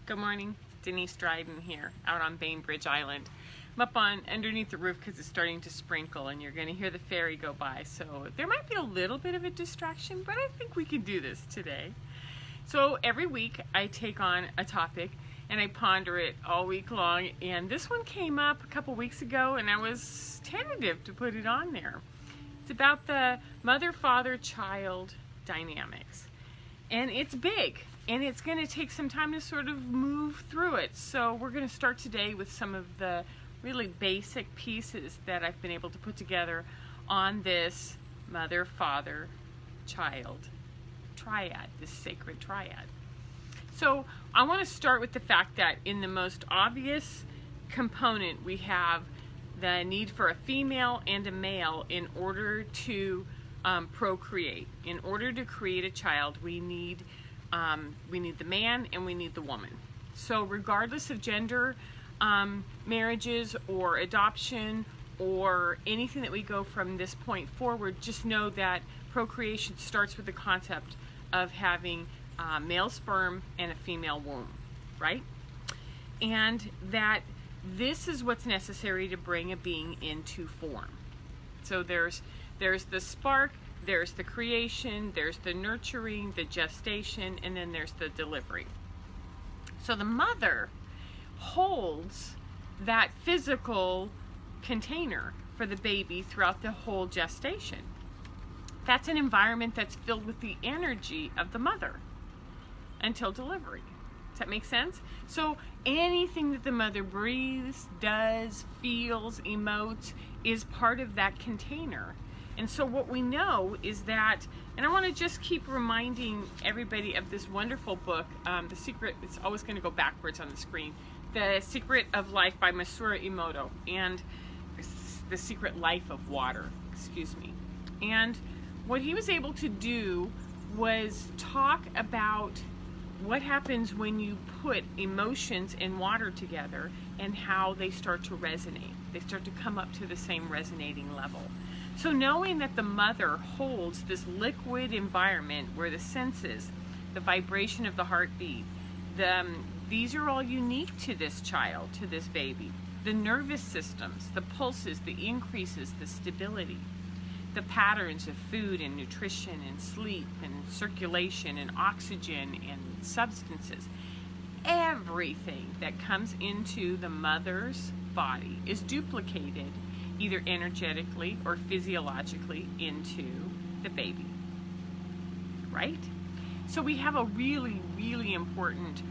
Good morning, Denise Dryden here, out on Bainbridge Island. I'm up on underneath the roof because it's starting to sprinkle and you're going to hear the ferry go by. So there might be a little bit of a distraction, but I think we can do this today. So every week I take on a topic and I ponder it all week long. And this one came up a couple weeks ago and I was tentative to put it on there. It's about the mother-father-child dynamics. And it's big, and it's going to take some time to sort of move through it. So we're going to start today with some of the really basic pieces that I've been able to put together on this mother, father, child triad, this sacred triad. So I want to start with the fact that in the most obvious component, we have the need for a female and a male in order to procreate. In order to create a child, we need the man and we need the woman. So regardless of gender, marriages or adoption or anything that we go from this point forward, just know that procreation starts with the concept of having male sperm and a female womb, right? And that this is what's necessary to bring a being into form. So there's the spark, there's the creation, there's the nurturing, the gestation, and then there's the delivery. So the mother holds that physical container for the baby throughout the whole gestation. That's an environment that's filled with the energy of the mother until delivery. Does that make sense? So anything that the mother breathes, does, feels, emotes is part of that container. And so what we know is that, and I want to just keep reminding everybody of this wonderful book, The Secret, it's always going to go backwards on the screen, The Secret of Life by Masaru Emoto, and The Secret Life of Water, excuse me. And what he was able to do was talk about what happens when you put emotions and water together and how they start to resonate. They start to come up to the same resonating level. So knowing that the mother holds this liquid environment where the senses, the vibration of the heartbeat, these are all unique to this child, to this baby. The nervous systems, the pulses, the increases, the stability, the patterns of food and nutrition and sleep and circulation and oxygen and substances. Everything that comes into the mother's body is duplicated either energetically or physiologically into the baby, right? So we have a really, really important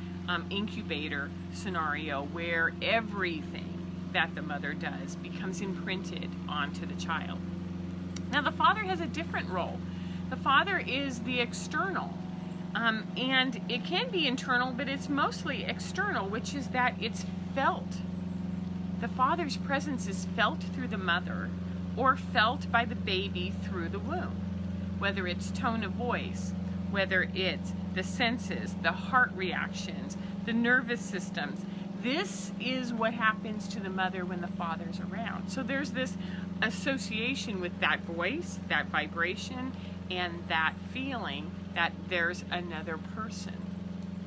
incubator scenario where everything that the mother does becomes imprinted onto the child. Now the father has a different role. The father is the external, and it can be internal, but it's mostly external, which is that it's felt. The father's presence is felt through the mother or felt by the baby through the womb, whether it's tone of voice, whether it's the senses, the heart reactions, the nervous systems. This is what happens to the mother when the father's around. So there's this association with that voice, that vibration, and that feeling that there's another person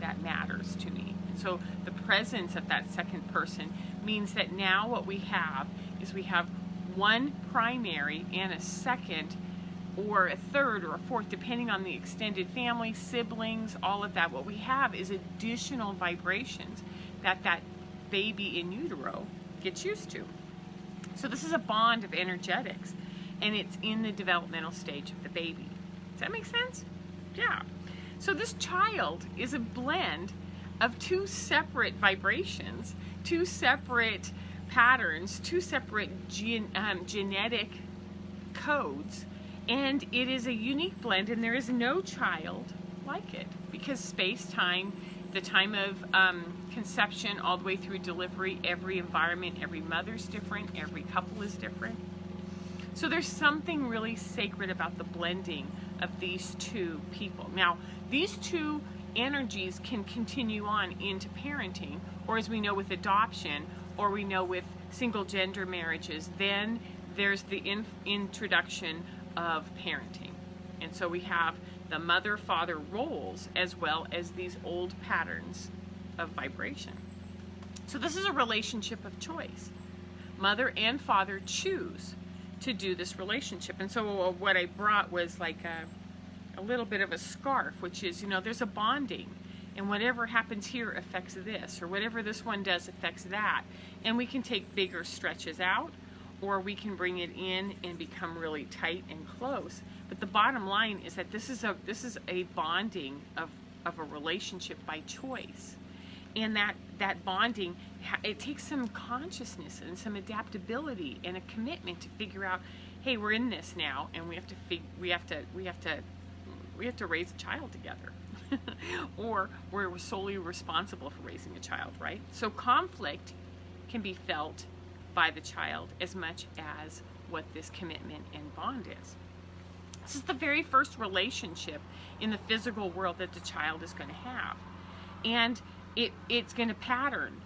that matters to me. So the presence of that second person means that now what we have is we have one primary and a second or a third or a fourth, depending on the extended family, siblings, all of that. What we have is additional vibrations that that baby in utero gets used to. So this is a bond of energetics, and it's in the developmental stage of the baby. Does that make sense? Yeah. So this child is a blend of two separate vibrations, two separate patterns, two separate genetic codes, and it is a unique blend, and there is no child like it, because space-time, the time of conception all the way through delivery, every environment, every mother's different, every couple is different. So there's something really sacred about the blending of these two people. Now, these two energies can continue on into parenting, or as we know with adoption, or we know with single gender marriages, then there's the introduction of parenting. And so we have the mother-father roles as well as these old patterns of vibration. So this is a relationship of choice. Mother and father choose to do this relationship. And so what I brought was like a little bit of a scarf, which is, there's a bonding. And whatever happens here affects this, or whatever this one does affects that. And we can take bigger stretches out, or we can bring it in and become really tight and close. But the bottom line is that this is a bonding of a relationship by choice. And that bonding, it takes some consciousness and some adaptability and a commitment to figure out, hey, we're in this now, and we have to raise a child together. Or we're solely responsible for raising a child, right? So conflict can be felt by the child as much as what this commitment and bond is. This is the very first relationship in the physical world that the child is going to have. And it's going to pattern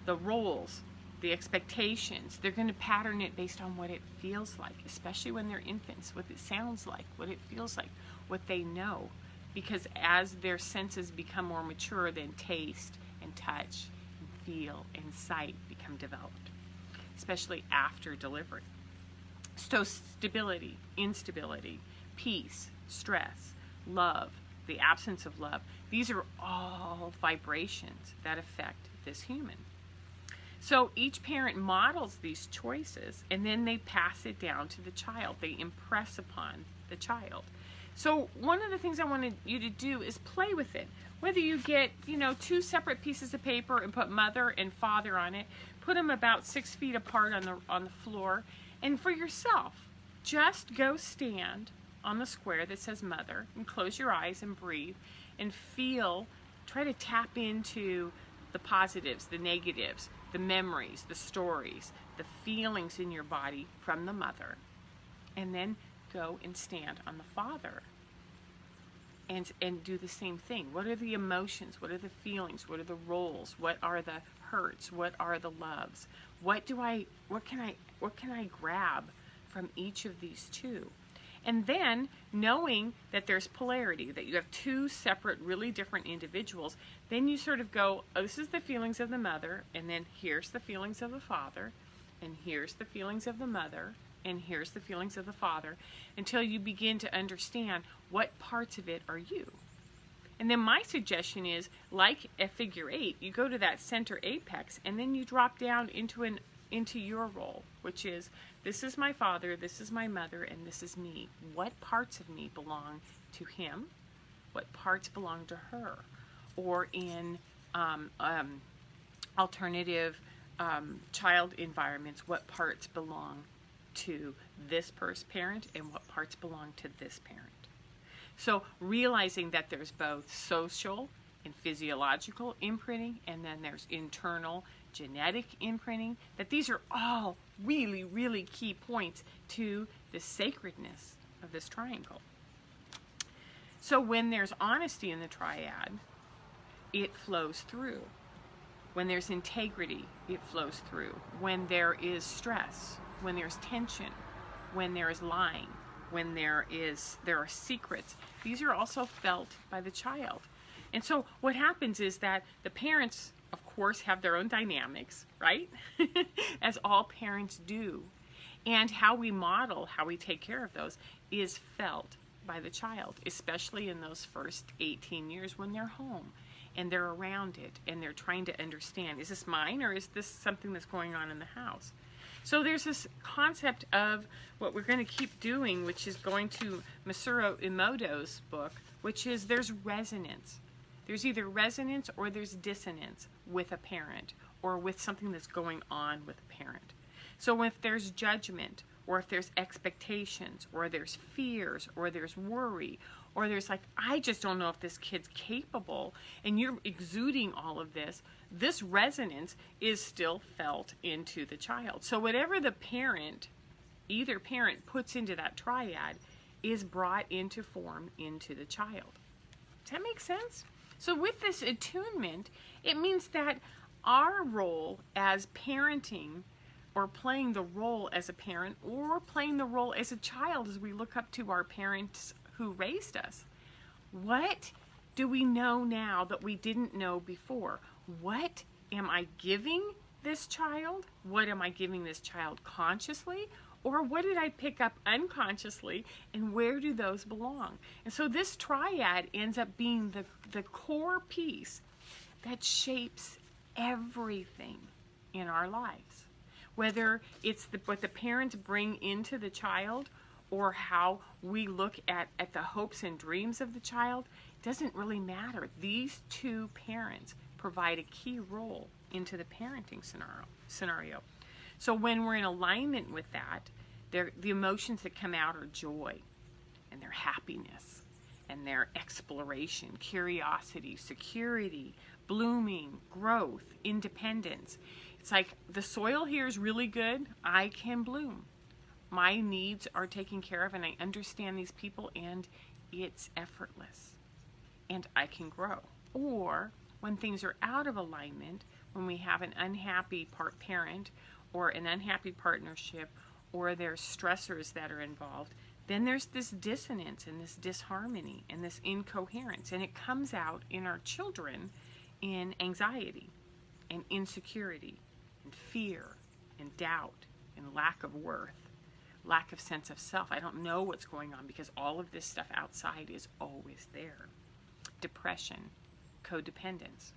the roles, the expectations. They're going to pattern it based on what it feels like, especially when they're infants, what it sounds like, what it feels like, what they know. Because as their senses become more mature, then taste and touch and feel and sight become developed, especially after delivery. So stability, instability, peace, stress, love, the absence of love, these are all vibrations that affect this human. So each parent models these choices, and then they pass it down to the child. They impress upon the child. So one of the things I wanted you to do is play with it. Whether you get, 2 separate pieces of paper and put mother and father on it, put them about 6 feet apart on the floor, and for yourself, just go stand on the square that says mother and close your eyes and breathe and try to tap into the positives, the negatives, the memories, the stories, the feelings in your body from the mother, and then go and stand on the father and do the same thing. What are the emotions? What are the feelings? What are the roles? What are the hurts? What are the loves? What can I grab from each of these two? And then knowing that there's polarity, that you have 2 separate, really different individuals, then you sort of go, oh, this is the feelings of the mother, and then here's the feelings of the father, and here's the feelings of the mother, and here's the feelings of the father, until you begin to understand what parts of it are you. And then my suggestion is, like a figure 8, you go to that center apex, and then you drop down into your role, which is, this is my father, this is my mother, and this is me. What parts of me belong to him? What parts belong to her? Or in alternative child environments, what parts belong to this parent and what parts belong to this parent? So realizing that there's both social and physiological imprinting, and then there's internal genetic imprinting, that these are all really, really key points to the sacredness of this triangle. So when there's honesty in the triad, it flows through. When there's integrity, it flows through. When there is stress, when there's tension, when there is lying, when there are secrets, these are also felt by the child. And so what happens is that the parents, of course, have their own dynamics, right? As all parents do. And how we model, how we take care of those, is felt by the child, especially in those first 18 years when they're home and they're around it and they're trying to understand, is this mine or is this something that's going on in the house? So there's this concept of what we're going to keep doing, which is going to Masaru Emoto's book, which is there's resonance. There's either resonance or there's dissonance with a parent or with something that's going on with a parent. So if there's judgment, or if there's expectations, or there's fears, or there's worry, or there's like, I just don't know if this kid's capable, and you're exuding all of this, this resonance is still felt into the child. So whatever the parent, either parent puts into that triad, is brought into form into the child. Does that make sense? So with this attunement, it means that our role as parenting, or playing the role as a parent, or playing the role as a child as we look up to our parents who raised us, what do we know now that we didn't know before? What am I giving this child? What am I giving this child consciously? Or what did I pick up unconsciously, and where do those belong? And so this triad ends up being the core piece that shapes everything in our lives. Whether it's what the parents bring into the child, or how we look at the hopes and dreams of the child, doesn't really matter. These two parents provide a key role into the parenting scenario. So when we're in alignment with that, the emotions that come out are joy, and their happiness, and their exploration, curiosity, security, blooming, growth, independence. It's like, the soil here is really good, I can bloom. My needs are taken care of, and I understand these people, and it's effortless, and I can grow. Or when things are out of alignment, when we have an unhappy parent or an unhappy partnership, or there's stressors that are involved, then there's this dissonance and this disharmony and this incoherence, and it comes out in our children in anxiety and insecurity and fear and doubt and lack of worth, lack of sense of self. I don't know what's going on because all of this stuff outside is always there. Depression, codependence.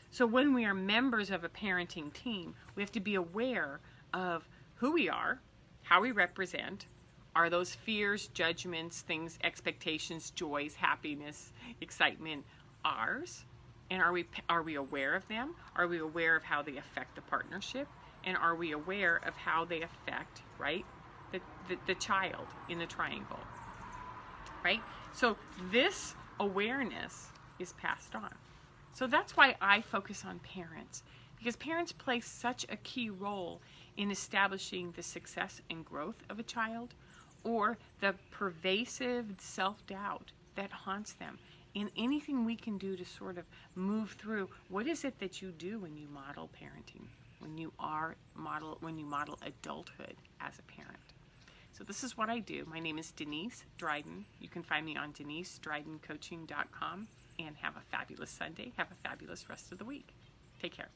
So when we are members of a parenting team, we have to be aware of who we are, how we represent. Are those fears, judgments, things, expectations, joys, happiness, excitement ours? And are we aware of them? Are we aware of how they affect the partnership? And are we aware of how they affect, right, the child in the triangle, right? So this awareness is passed on. So that's why I focus on parents, because parents play such a key role in establishing the success and growth of a child, or the pervasive self-doubt that haunts them. And anything we can do to sort of move through, what is it that you do when you model parenting, when you model adulthood as a parent? So this is what I do. My name is Denise Dryden. You can find me on DeniseDrydenCoaching.com, and have a fabulous Sunday. Have a fabulous rest of the week. Take care.